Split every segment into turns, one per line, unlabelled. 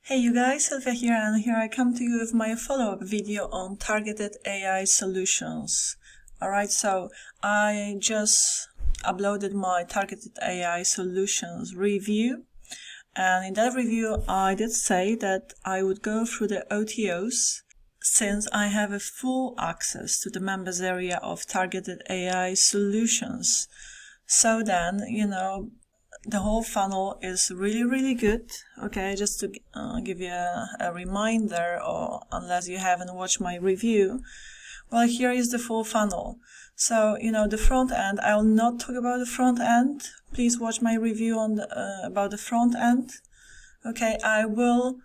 Hey you guys, Sylvia here, and here I come to you with my follow-up video on targeted AI solutions. Alright, so I just uploaded my targeted AI solutions review, and in that review I did say that I would go through the otos since I have a full access to the members area of targeted AI solutions. So then, the whole funnel is really good. Okay, just to give you a reminder, or unless you haven't watched my review, well, here is the full funnel. So the front end, I will not talk about the front end. Please watch my review on about the front end. Okay, I will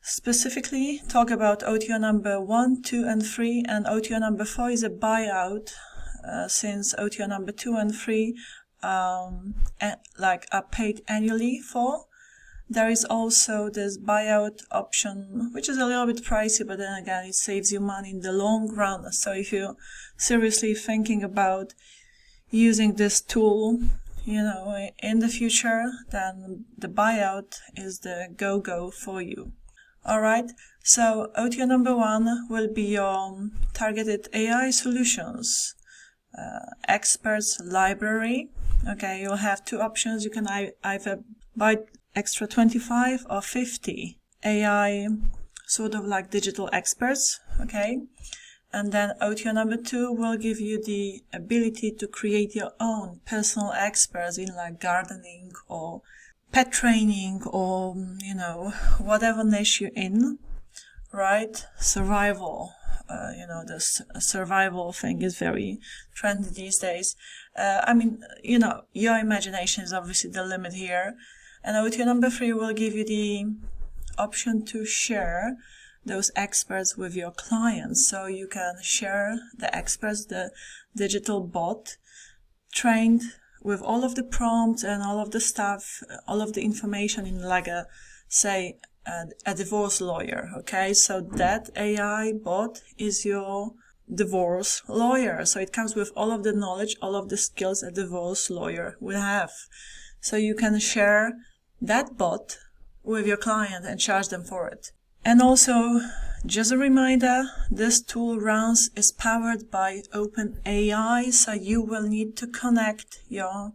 specifically talk about OTO number 1, 2 and 3, and OTO number 4 is a buyout, since OTO number 2 and 3 are paid annually for. There is also this buyout option, which is a little bit pricey, but then again it saves you money in the long run. So if you're seriously thinking about using this tool in the future, then the buyout is the go for you. Alright, so OTO number 1 will be your targeted AI solutions experts library. Okay, you'll have two options. You can either buy extra 25 or 50 AI sort of like digital experts. Okay, and then OTO number 2 will give you the ability to create your own personal experts in like gardening or pet training or whatever niche you're in, right? Survival. This survival thing is very trendy these days. Your imagination is obviously the limit here. And OTO number 3 will give you the option to share those experts with your clients. So you can share the experts, the digital bot, trained with all of the prompts and all of the stuff, all of the information in like a divorce lawyer. Okay, so that AI bot is your divorce lawyer. So it comes with all of the knowledge, all of the skills a divorce lawyer will have. So you can share that bot with your client and charge them for it. And also, just a reminder, this tool is powered by OpenAI, so you will need to connect your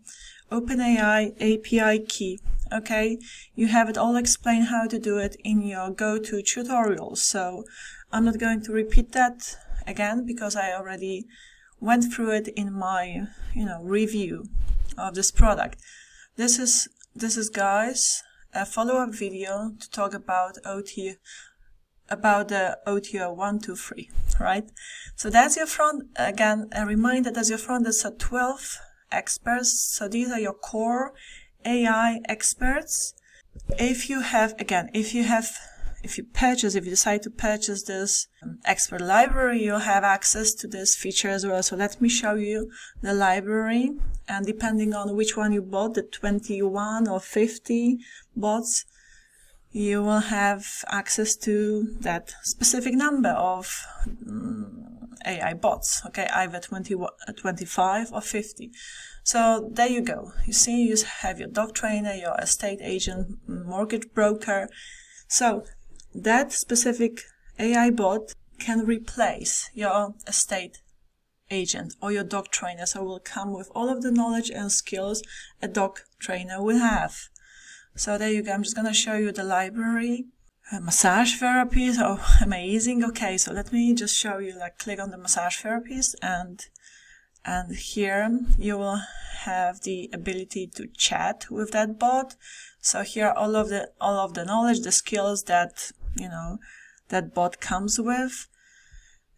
OpenAI API key. Okay, you have it all explained how to do it in your go-to tutorials, so I'm not going to repeat that again because I already went through it in my review of this product. This is guys a follow-up video to talk about the OTO 1, 2, 3, right? So that's your front. Again, a reminder, that's your front. That's 12 experts. So these are your core AI experts. If you decide to purchase this expert library, you'll have access to this feature as well. So let me show you the library, and depending on which one you bought, the 21 or 50 bots, you will have access to that specific number of AI bots, okay, either 25 or 50. So there you go. You see, you have your dog trainer, your estate agent, mortgage broker. So that specific AI bot can replace your estate agent or your dog trainer. So it will come with all of the knowledge and skills a dog trainer will have. So there you go. I'm just going to show you the library. Massage therapies. Oh, amazing. Okay, so let me just show you, click on the massage therapies, and here you will have the ability to chat with that bot. So here all of the knowledge, the skills that that bot comes with.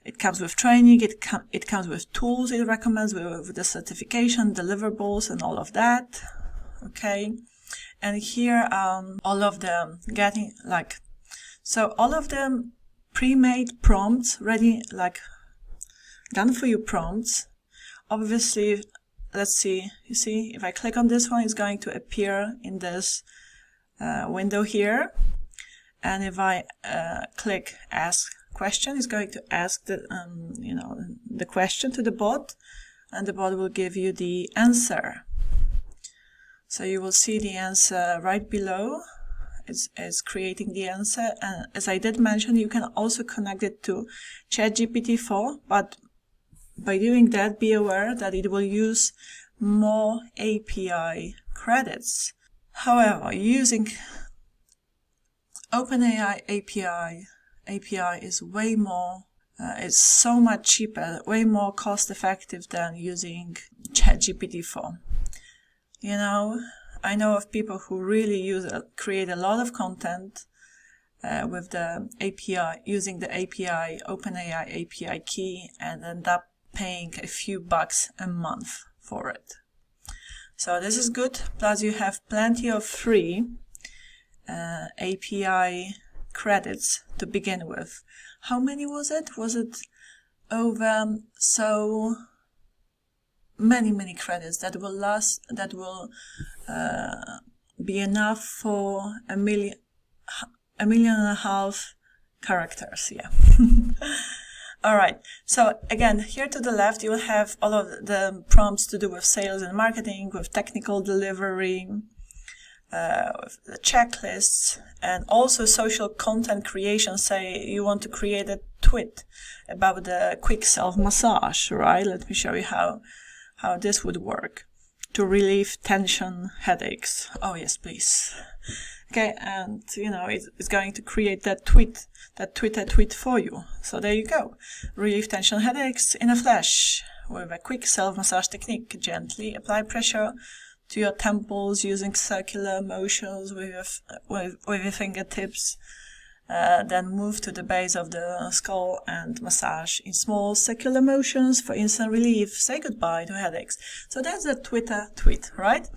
It comes with training, it comes with tools it recommends, with the certification, deliverables and all of that. Okay. And here all of them all of them pre-made prompts ready, done for you prompts. Obviously, let's see, you see, if I click on this one, it's going to appear in this window here. And if I click ask question, it's going to ask the question to the bot, and the bot will give you the answer. So you will see the answer right below is creating the answer. And as I did mention, you can also connect it to ChatGPT-4, but by doing that, be aware that it will use more API credits. However, using OpenAI API is way more, it's so much cheaper, way more cost effective than using ChatGPT-4. You know, I know of people who really create a lot of content with the API, using the API, OpenAI API key, and end up paying a few bucks a month for it. So this is good. Plus you have plenty of free API credits to begin with. How many was it? Was it over so many credits that will last, that will be enough for 1.5 million characters, yeah. Alright, so again, here to the left you will have all of the prompts to do with sales and marketing, with technical delivery, with the checklists, and also social content creation. Say you want to create a tweet about the quick self-massage, right? Let me show you how this would work to relieve tension, headaches. Oh yes, please. Okay, and you know, it's going to create that tweet for you. So there you go. Relieve tension, headaches in a flash with a quick self-massage technique. Gently apply pressure to your temples using circular motions with your fingertips. Then move to the base of the skull and massage in small circular motions for instant relief. Say goodbye to headaches. So that's a Twitter tweet, right?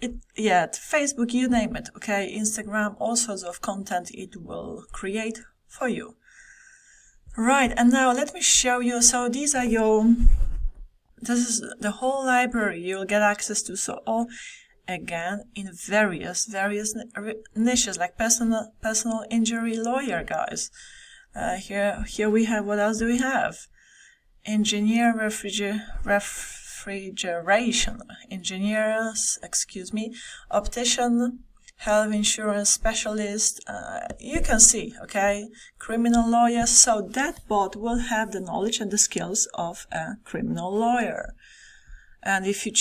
Facebook, you name it, okay? Instagram, all sorts of content it will create for you. Right, and now let me show you. So this is the whole library you'll get access to. So all, again, in various niches, like personal injury lawyer, guys. Here we have, what else do we have? Engineer refrigeration, engineers, optician, health insurance specialist, you can see, okay, criminal lawyers. So that bot will have the knowledge and the skills of a criminal lawyer. And if you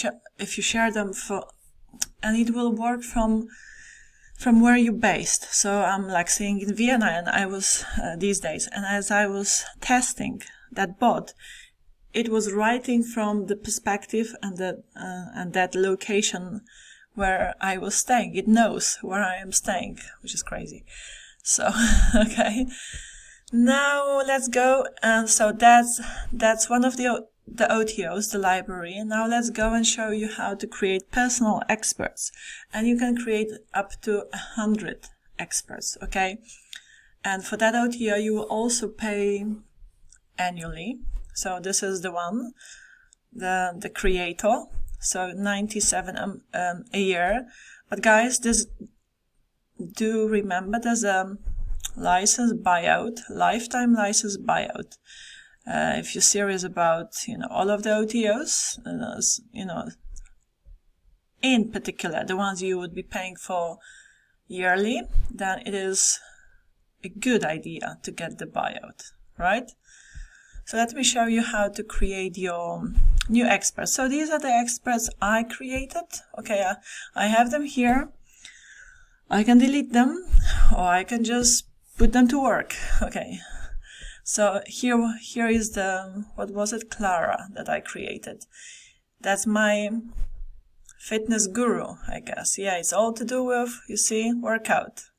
share them and it will work from where you're based. So I'm like saying in Vienna, and I was these days, and as I was testing that bot, it was writing from the perspective and that location where I was staying. It knows where I am staying, which is crazy. So, okay. Now let's go. And so that's one of the OTOs, the library. Now let's go and show you how to create personal experts. And you can create up to 100 experts, okay? And for that OTO, you will also pay annually. So this is the one, the creator. So 97 a year. But guys, do remember there's a license buyout, lifetime license buyout. If you're serious about, all of the OTOs, in particular, the ones you would be paying for yearly, then it is a good idea to get the buyout, right? So let me show you how to create your new experts. So these are the experts I created. Okay, I have them here. I can delete them, or I can just put them to work. Okay. So here is what was it, Clara, that I created. That's my fitness guru, I guess. Yeah, it's all to do with, you see, workout.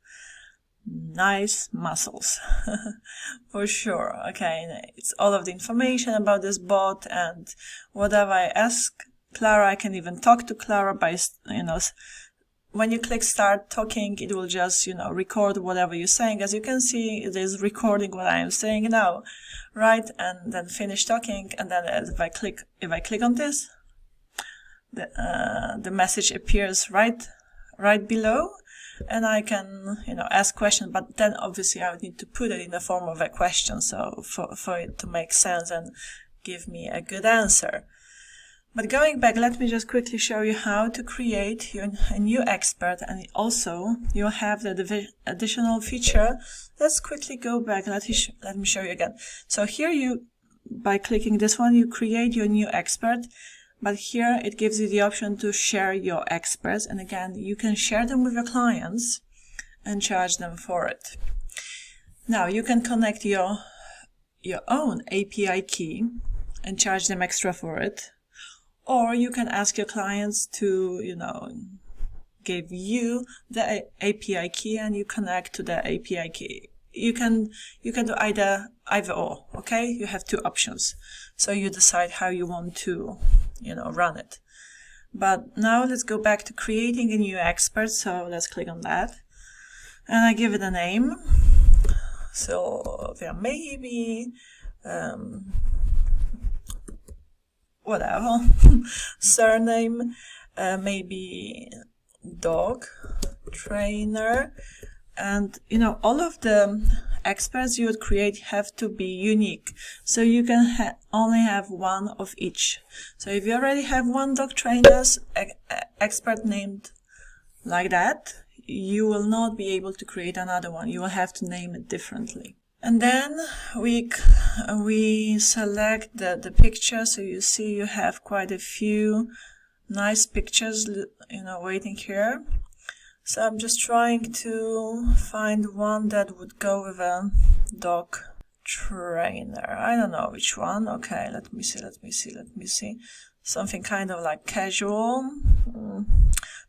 Nice muscles. For sure. Okay, it's all of the information about this bot, and whatever I ask Clara, I can even talk to Clara by, when you click start talking, it will just, record whatever you're saying. As you can see, it is recording what I am saying now, right? And then finish talking, and then if I click on this, the message appears right below, and I can, ask questions, but then obviously I would need to put it in the form of a question, so for it to make sense and give me a good answer. But going back, let me just quickly show you how to create a new expert, and also you'll have the additional feature. Let's quickly go back. Let me show you again. So here by clicking this one, you create your new expert, but here it gives you the option to share your experts, and again, you can share them with your clients and charge them for it. Now you can connect your own API key and charge them extra for it. Or you can ask your clients to, give you the API key and you connect to the API key. You can do either or, okay? You have two options. So you decide how you want to, run it. But now let's go back to creating a new expert. So let's click on that. And I give it a name. So there may be, whatever, surname, maybe dog trainer, and all of the experts you would create have to be unique, so you can only have one of each. So if you already have one dog trainer's expert named like that, you will not be able to create another one. You will have to name it differently. And then we select the picture. So you see you have quite a few nice pictures, waiting here. So I'm just trying to find one that would go with a dog trainer. I don't know which one. Okay, let me see. Something kind of like casual.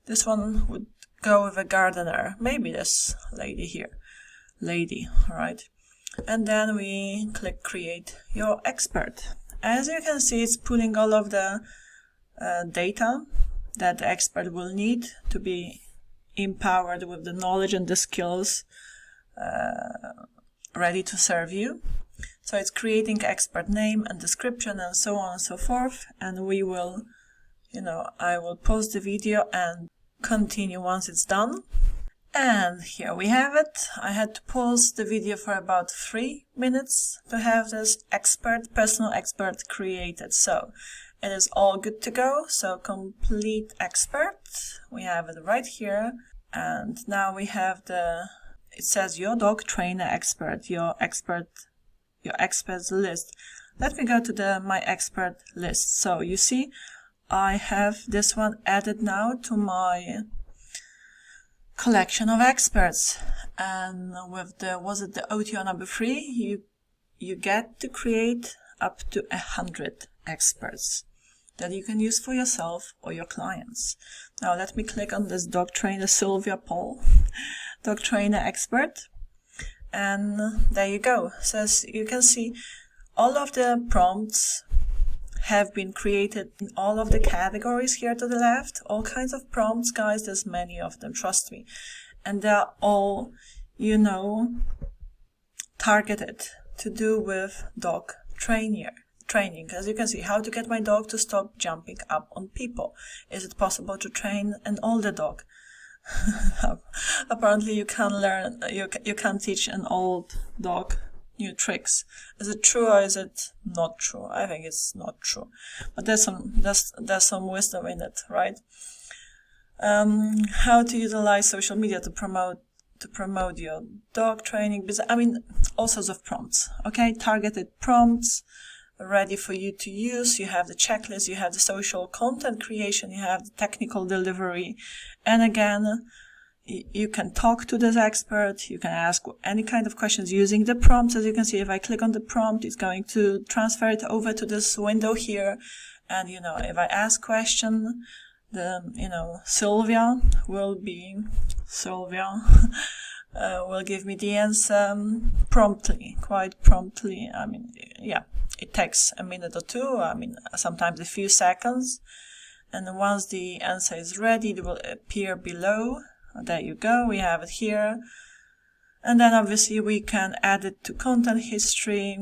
This one would go with a gardener. Maybe this lady here. All right. And then we click create your expert. As you can see, it's pulling all of the data that the expert will need to be empowered with the knowledge and the skills ready to serve you. So it's creating expert name and description and so on and so forth. And we will, I will pause the video and continue once it's done. And here we have it. I had to pause the video for about 3 minutes to have this personal expert created. So it is all good to go. So complete expert. We have it right here. And now we have it says your dog trainer expert, your experts list. Let me go to my expert list. So you see, I have this one added now to my collection of experts, and with the OTO number 3, you get to create up to 100 experts that you can use for yourself or your clients. Now let me click on this dog trainer Sylvia Paul, dog trainer expert, and there you go. So as you can see, all of the prompts have been created in all of the categories here to the left. All kinds of prompts, guys. There's many of them, trust me. And they're all, targeted to do with dog training. As you can see, how to get my dog to stop jumping up on people. Is it possible to train an older dog? Apparently you can't teach an old dog new tricks. Is it true or is it not true? I think it's not true, but there's some wisdom in it, right? How to utilize social media to promote your dog training business. I mean, all sorts of prompts. Okay, targeted prompts ready for you to use. You have the checklist, you have the social content creation, you have the technical delivery, and again, you can talk to this expert. You can ask any kind of questions using the prompts. As you can see, if I click on the prompt, it's going to transfer it over to this window here. And, if I ask question, Sylvia will give me the answer quite promptly. I mean, yeah, it takes a minute or two. I mean, sometimes a few seconds. And once the answer is ready, it will appear below. There you go, we have it here. And then obviously we can add it to content history.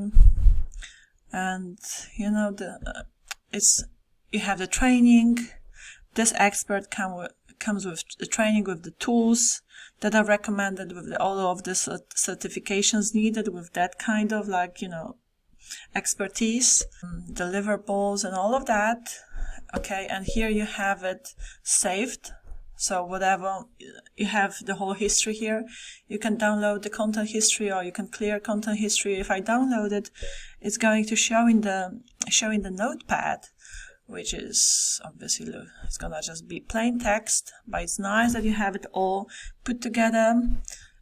And you have the training. This expert comes with the training, with the tools that are recommended, with all of the certifications needed, with that kind of expertise, deliverables and all of that. okay, and here you have it saved. So whatever, you have the whole history here. You can download the content history, or you can clear content history. If I download it, it's going to show in the notepad, which is obviously, it's gonna just be plain text, but it's nice that you have it all put together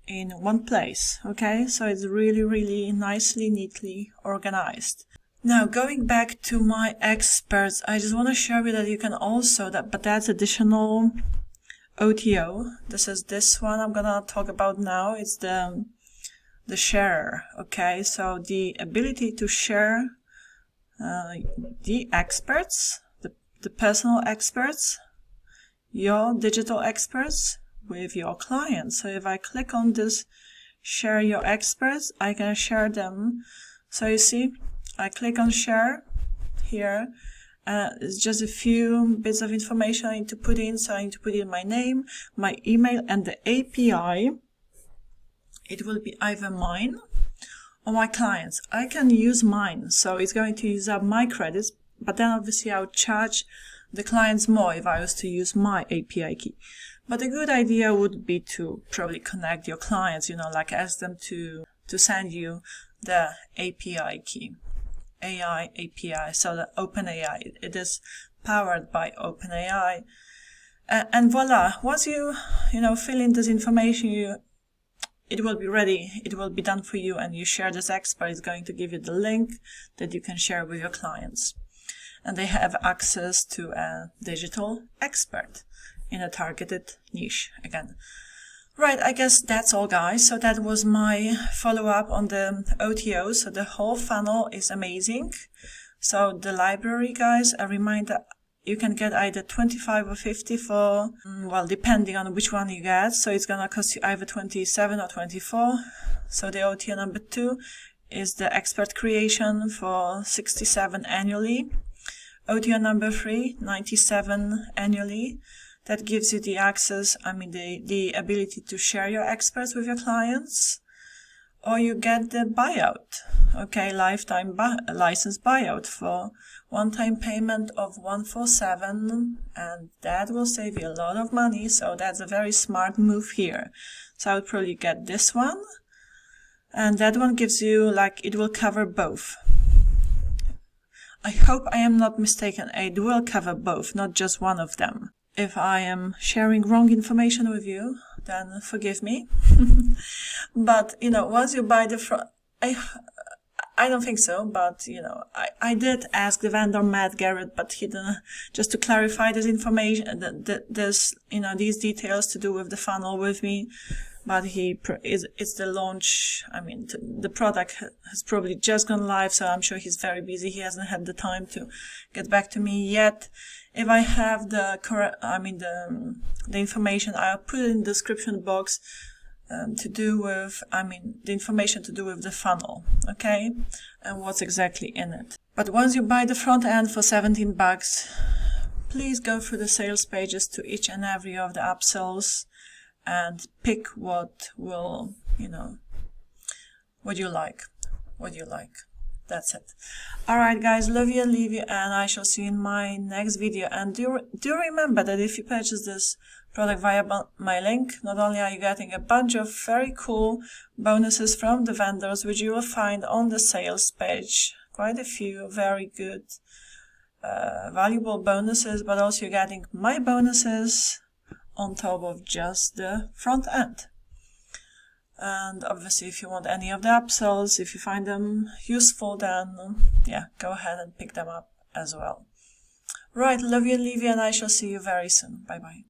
in one place, okay? So it's really, really nicely, neatly organized. Now, going back to my experts, I just want to show you that you can also, but that's additional OTO. This is this one I'm gonna talk about now. It's the share, okay? So the ability to share the experts, the personal experts, your digital experts with your clients. So if I click on this share your experts, I can share them. So you see, I click on share here. It's just a few bits of information I need to put in. So I need to put in my name, my email, and the API. It will be either mine or my clients. I can use mine, so it's going to use up my credits, but then obviously I would charge the clients more if I was to use my API key. But a good idea would be to probably connect your clients, like ask them to send you the API key. AI API, so the OpenAI, it is powered by OpenAI, and voila, once you fill in this information, it will be ready, it will be done for you, and you share this expert. It's going to give you the link that you can share with your clients, and they have access to a digital expert in a targeted niche again. Right, I guess that's all, guys. So that was my follow-up on the OTO. So the whole funnel is amazing. So the library, guys, a reminder, you can get either 25 or 50 for, well, depending on which one you get. So it's going to cost you either 27 or 24. So the OTO number 2 is the expert creation for 67 annually. OTO number 3, 97 annually. That gives you the access, the ability to share your experts with your clients. Or you get the buyout, okay, lifetime license buyout for one-time payment of $147, and that will save you a lot of money. So that's a very smart move here. So I would probably get this one, and that one gives you, it will cover both. I hope I am not mistaken. It will cover both, not just one of them. If I am sharing wrong information with you, then forgive me. But, once you buy the front, I don't think so, but, I did ask the vendor, Matt Garrett, but he didn't, just to clarify this information, these details to do with the funnel with me. But it's the launch. The product has probably just gone live, so I'm sure he's very busy. He hasn't had the time to get back to me yet. If I have the correct, the information, I'll put it in the description box to do with, the information to do with the funnel, okay, and what's exactly in it. But once you buy the front end for $17, please go through the sales pages to each and every of the upsells and pick what will, what you like. That's it. Alright, guys, love you and leave you, and I shall see you in my next video. And do remember that if you purchase this product via my link, not only are you getting a bunch of very cool bonuses from the vendors, which you will find on the sales page, quite a few very good, valuable bonuses, but also you're getting my bonuses on top of just the front end. And obviously, if you want any of the upsells, if you find them useful, then go ahead and pick them up as well. Right, love you and leave you, and I shall see you very soon. Bye bye.